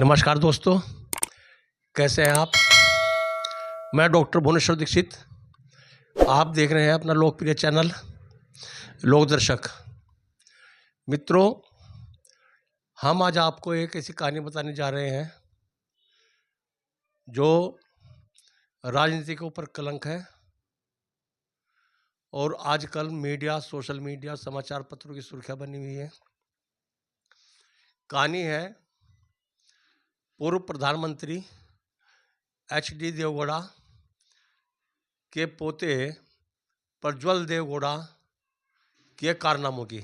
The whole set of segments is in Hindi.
नमस्कार दोस्तों, कैसे हैं आप। मैं डॉक्टर भुवनेश्वर दीक्षित। आप देख रहे हैं अपना लोकप्रिय चैनल लोकदर्शक। मित्रों, हम आज आपको एक ऐसी कहानी बताने जा रहे हैं जो राजनीति के ऊपर कलंक है और आजकल मीडिया, सोशल मीडिया, समाचार पत्रों की सुर्खियां बनी हुई है। कहानी है पूर्व प्रधानमंत्री एच.डी. देवगौड़ा के पोते प्रज्वल देवगौड़ा के कारनामों की।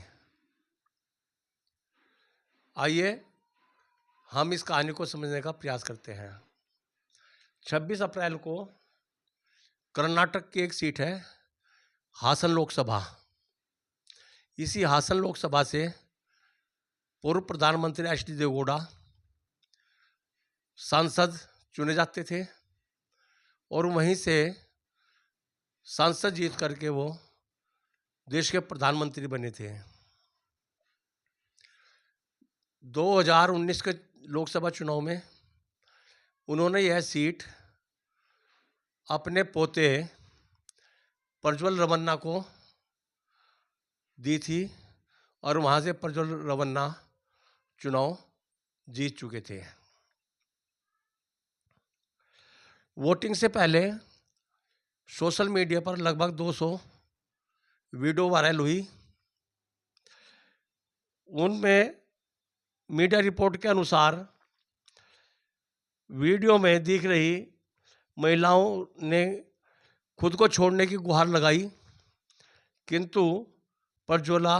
आइए हम इस कहानी को समझने का प्रयास करते हैं। 26 अप्रैल को कर्नाटक की एक सीट है हासन लोकसभा। इसी हासन लोकसभा से पूर्व प्रधानमंत्री एच.डी. देवगौड़ा सांसद चुने जाते थे और वहीं से सांसद जीत करके वो देश के प्रधानमंत्री बने थे। 2019 के लोकसभा चुनाव में उन्होंने यह सीट अपने पोते प्रज्वल रमन्ना को दी थी और वहाँ से प्रज्वल रमन्ना चुनाव जीत चुके थे। वोटिंग से पहले सोशल मीडिया पर लगभग 200 वीडियो वायरल हुई। उनमें मीडिया रिपोर्ट के अनुसार वीडियो में दिख रही महिलाओं ने खुद को छोड़ने की गुहार लगाई, किंतु प्रज्वला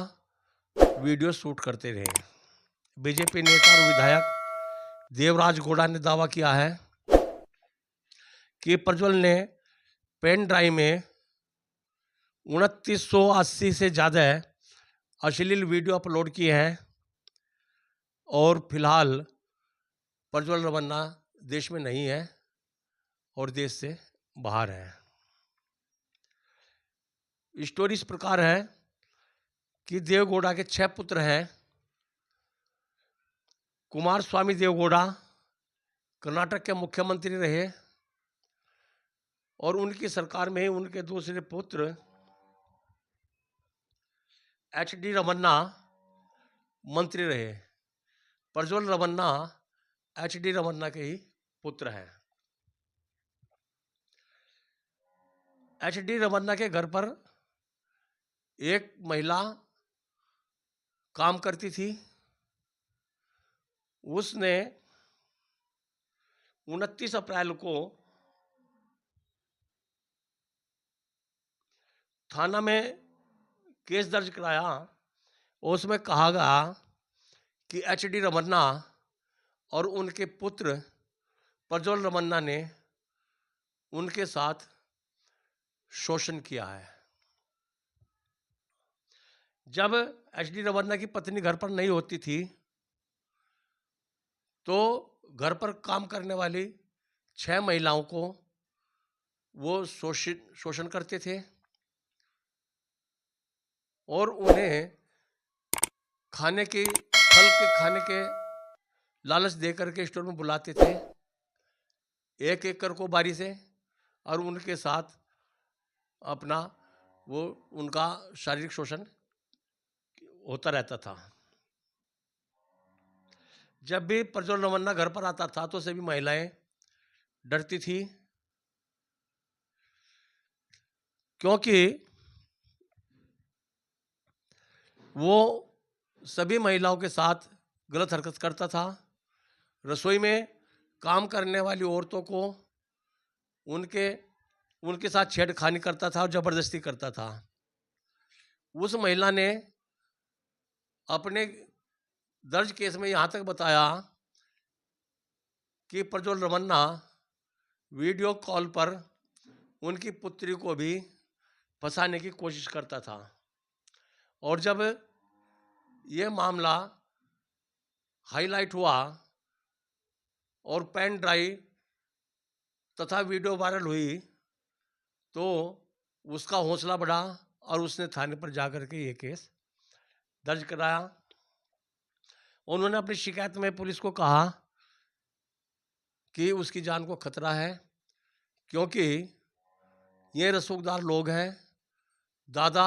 वीडियो शूट करते रहे। बीजेपी नेता और विधायक देवराज गौड़ा ने दावा किया है कि प्रज्वल ने पेन ड्राइव में 2980 से ज़्यादा अश्लील वीडियो अपलोड किए हैं और फिलहाल प्रज्वल रमन्ना देश में नहीं है और देश से बाहर है। स्टोरी इस प्रकार है कि देवगौड़ा के 6 पुत्र हैं। कुमार स्वामी देवगौड़ा कर्नाटक के मुख्यमंत्री रहे और उनकी सरकार में ही उनके दूसरे पुत्र एच.डी. रमन्ना मंत्री रहे। प्रज्वल रमन्ना एच.डी. रमन्ना के ही पुत्र हैं। एच.डी. रमन्ना के घर पर एक महिला काम करती थी। उसने 29 अप्रैल को थाना में केस दर्ज कराया और उसमें कहा गया कि एच.डी. रमन्ना और उनके पुत्र प्रज्वल रमन्ना ने उनके साथ शोषण किया है। जब एच.डी. रमन्ना की पत्नी घर पर नहीं होती थी तो घर पर काम करने वाली 6 महिलाओं को वो शोषण करते थे और उन्हें खाने के लालच दे करके स्टोर में बुलाते थे, एक एक को बारी से, और उनके साथ अपना उनका शारीरिक शोषण होता रहता था। जब भी प्रज्वल रमन्ना घर पर आता था तो सभी महिलाएं डरती थी, क्योंकि वो सभी महिलाओं के साथ गलत हरकत करता था। रसोई में काम करने वाली औरतों को उनके साथ छेड़खानी करता था और ज़बरदस्ती करता था। उस महिला ने अपने दर्ज केस में यहाँ तक बताया कि प्रज्वल रमन्ना वीडियो कॉल पर उनकी पुत्री को भी फंसाने की कोशिश करता था। और जब ये मामला हाईलाइट हुआ और पेन ड्राइव तथा वीडियो वायरल हुई तो उसका हौसला बढ़ा और उसने थाने पर जाकर के ये केस दर्ज कराया। उन्होंने अपनी शिकायत में पुलिस को कहा कि उसकी जान को खतरा है, क्योंकि ये रसूखदार लोग हैं। दादा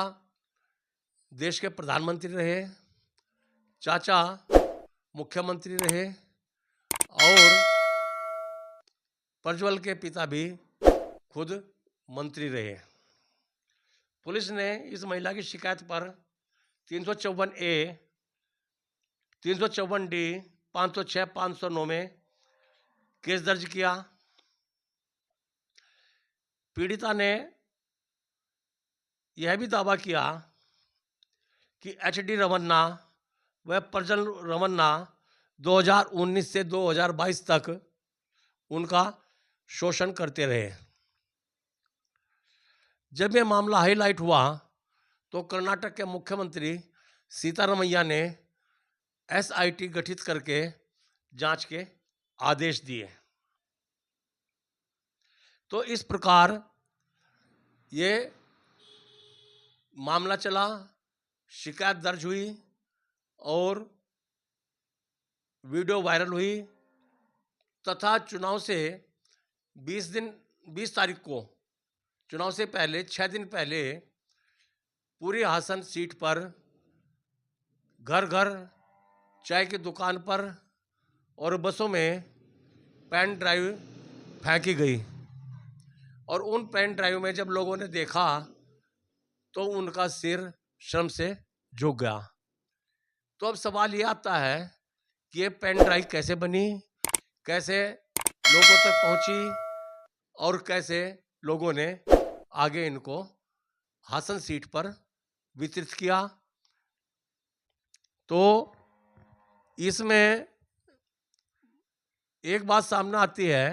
देश के प्रधानमंत्री रहे, चाचा मुख्यमंत्री रहे और प्रज्वल के पिता भी खुद मंत्री रहे। पुलिस ने इस महिला की शिकायत पर 354A, 354D, 506, 509 में केस दर्ज किया। पीड़िता ने यह भी दावा किया कि HD रमन्ना व प्रज्वल रमन्ना 2019 से 2022 तक उनका शोषण करते रहे। जब यह मामला हाईलाइट हुआ तो कर्नाटक के मुख्यमंत्री सीतारमैया ने SIT गठित करके जांच के आदेश दिए। तो इस प्रकार ये मामला चला, शिकायत दर्ज हुई और वीडियो वायरल हुई तथा चुनाव से 20 तारीख को, चुनाव से पहले 6 दिन पहले पूरी हासन सीट पर घर घर, चाय की दुकान पर और बसों में पेन ड्राइव फेंकी गई और उन पेन ड्राइव में जब लोगों ने देखा तो उनका सिर शर्म से झुक गया। तो अब सवाल ये आता है कि ये पेन ड्राइव कैसे बनी, कैसे लोगों तक पहुंची और कैसे लोगों ने आगे इनको हासन सीट पर वितरित किया। तो इसमें एक बात सामने आती है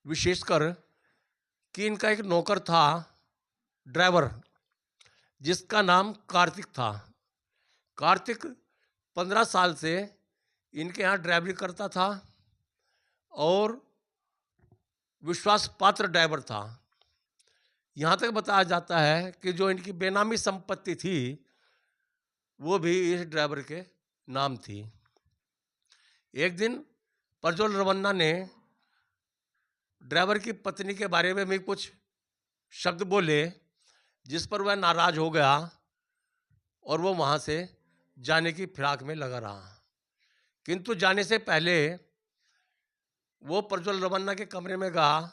विशेषकर कि इनका एक नौकर था, ड्राइवर, जिसका नाम कार्तिक था। कार्तिक 15 साल से इनके यहाँ ड्राइवरी करता था और विश्वास पात्र ड्राइवर था। यहाँ तक बताया जाता है कि जो इनकी बेनामी संपत्ति थी वो भी इस ड्राइवर के नाम थी। एक दिन प्रज्वल रमन्ना ने ड्राइवर की पत्नी के बारे में भी कुछ शब्द बोले, जिस पर वह नाराज हो गया और वो वहाँ से जाने की फिराक में लगा रहा। किंतु जाने से पहले वो प्रज्वल रमन्ना के कमरे में गया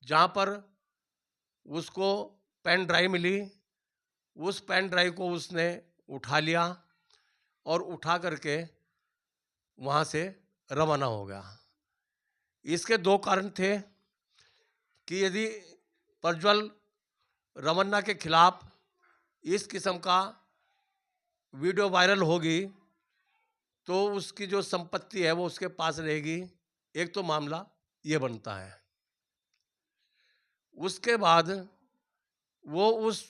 जहाँ पर उसको पेन ड्राइव मिली। उस पेन ड्राइव को उसने उठा लिया और उठा करके वहाँ से रवाना हो गया। इसके दो कारण थे कि यदि प्रज्वल रमन्ना के खिलाफ इस किस्म का वीडियो वायरल होगी तो उसकी जो संपत्ति है वो उसके पास रहेगी। एक तो मामला ये बनता है। उसके बाद वो उस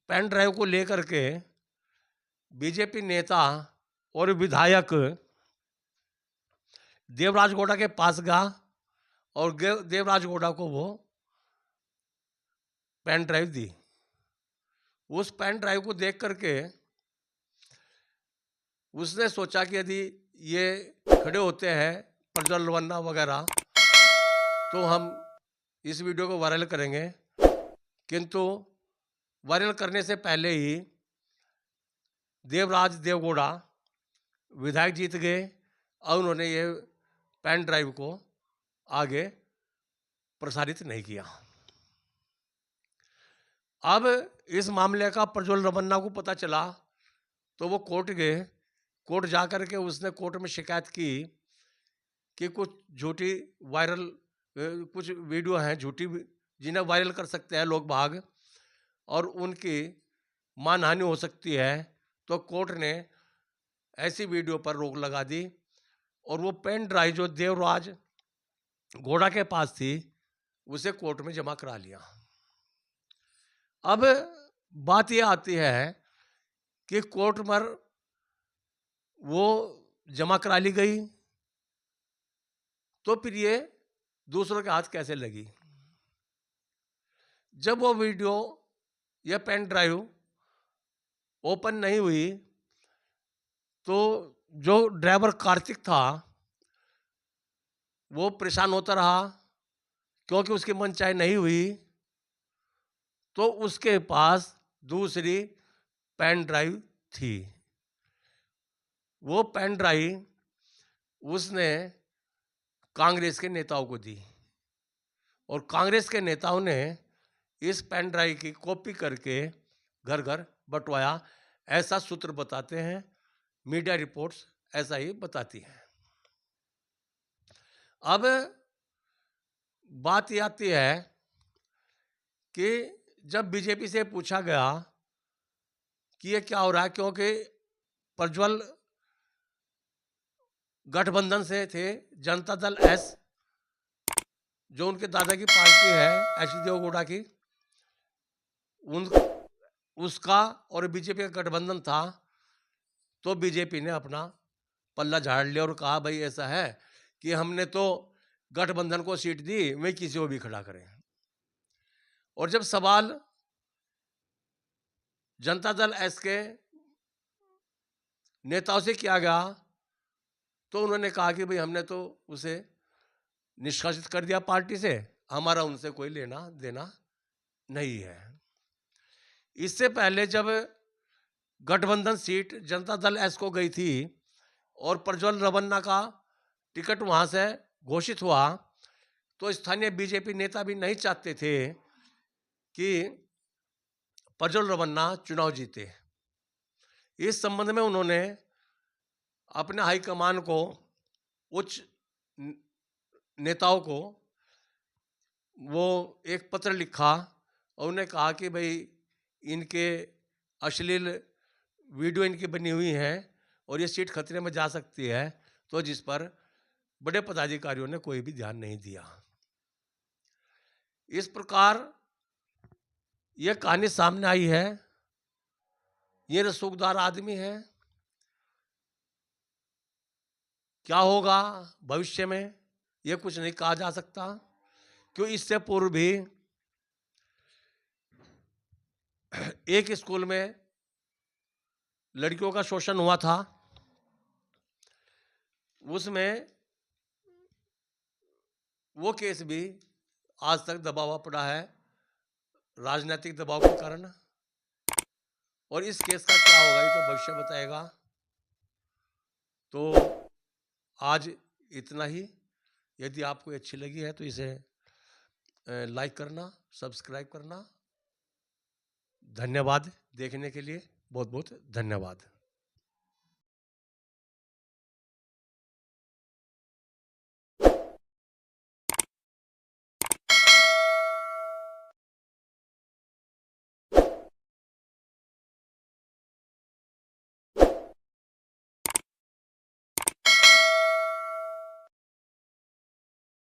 पेन ड्राइव को लेकर के बीजेपी नेता और विधायक देवराज गौड़ा के पास गया और देवराज गौड़ा को वो पेन ड्राइव दी। उस पेन ड्राइव को देख करके उसने सोचा कि यदि ये खड़े होते हैं प्रज्वल रमन्ना वगैरह तो हम इस वीडियो को वायरल करेंगे। किंतु वायरल करने से पहले ही देवराज देवगौड़ा विधायक जीत गए और उन्होंने ये पेन ड्राइव को आगे प्रसारित नहीं किया। अब इस मामले का प्रज्वल रमन्ना को पता चला तो वो कोर्ट गए। कोर्ट जा कर के उसने कोर्ट में शिकायत की कि कुछ झूठी वायरल कुछ वीडियो हैं झूठी जिन्हें वायरल कर सकते हैं लोग भाग और उनकी मानहानि हो सकती है। तो कोर्ट ने ऐसी वीडियो पर रोक लगा दी और वो पेन ड्राइव जो देवराज घोड़ा के पास थी उसे कोर्ट में जमा करा लिया। अब बात ये आती है कि कोर्ट में वो जमा करा ली गई तो फिर ये दूसरों के हाथ कैसे लगी। जब वो वीडियो या पेन ड्राइव ओपन नहीं हुई तो जो ड्राइवर कार्तिक था वो परेशान होता रहा क्योंकि उसकी मनचाही नहीं हुई, तो उसके पास दूसरी पेन ड्राइव थी। वो पेन ड्राइव उसने कांग्रेस के नेताओं को दी और कांग्रेस के नेताओं ने इस पेन ड्राइव की कॉपी करके घर घर बंटवाया, ऐसा सूत्र बताते हैं, मीडिया रिपोर्ट्स ऐसा ही बताती हैं। अब बात ये आती है कि जब बीजेपी से पूछा गया कि ये क्या हो रहा है, क्योंकि प्रज्वल गठबंधन से थे, जनता दल एस जो उनके दादा की पार्टी है एच डी देवगौड़ा की, उन उसका और बीजेपी का गठबंधन था, तो बीजेपी ने अपना पल्ला झाड़ लिया और कहा भाई ऐसा है कि हमने तो गठबंधन को सीट दी, वे किसी को भी खड़ा करें। और जब सवाल जनता दल एस के नेताओं से किया गया तो उन्होंने कहा कि भाई हमने तो उसे निष्कासित कर दिया पार्टी से, हमारा उनसे कोई लेना देना नहीं है। इससे पहले जब गठबंधन सीट जनता दल एस को गई थी और प्रज्वल रवन्ना का टिकट वहां से घोषित हुआ, तो स्थानीय बीजेपी नेता भी नहीं चाहते थे कि प्रज्वल रवन्ना चुनाव जीते। इस संबंध में उन्होंने अपने हाईकमान को, उच्च नेताओं को वो एक पत्र लिखा और उन्हें कहा कि भाई इनके अश्लील वीडियो इनकी बनी हुई है और ये सीट खतरे में जा सकती है, तो जिस पर बड़े पदाधिकारियों ने कोई भी ध्यान नहीं दिया। इस प्रकार ये कहानी सामने आई है। ये रसूखदार आदमी है, क्या होगा भविष्य में ये कुछ नहीं कहा जा सकता, क्यों इससे पूर्व भी एक स्कूल में लड़कियों का शोषण हुआ था, उसमें वो केस भी आज तक दबा हुआ पड़ा है राजनीतिक दबाव के कारण। और इस केस का क्या होगा ये तो भविष्य बताएगा। तो आज इतना ही। यदि आपको अच्छी लगी है तो इसे लाइक करना, सब्सक्राइब करना। धन्यवाद देखने के लिए, बहुत बहुत धन्यवाद।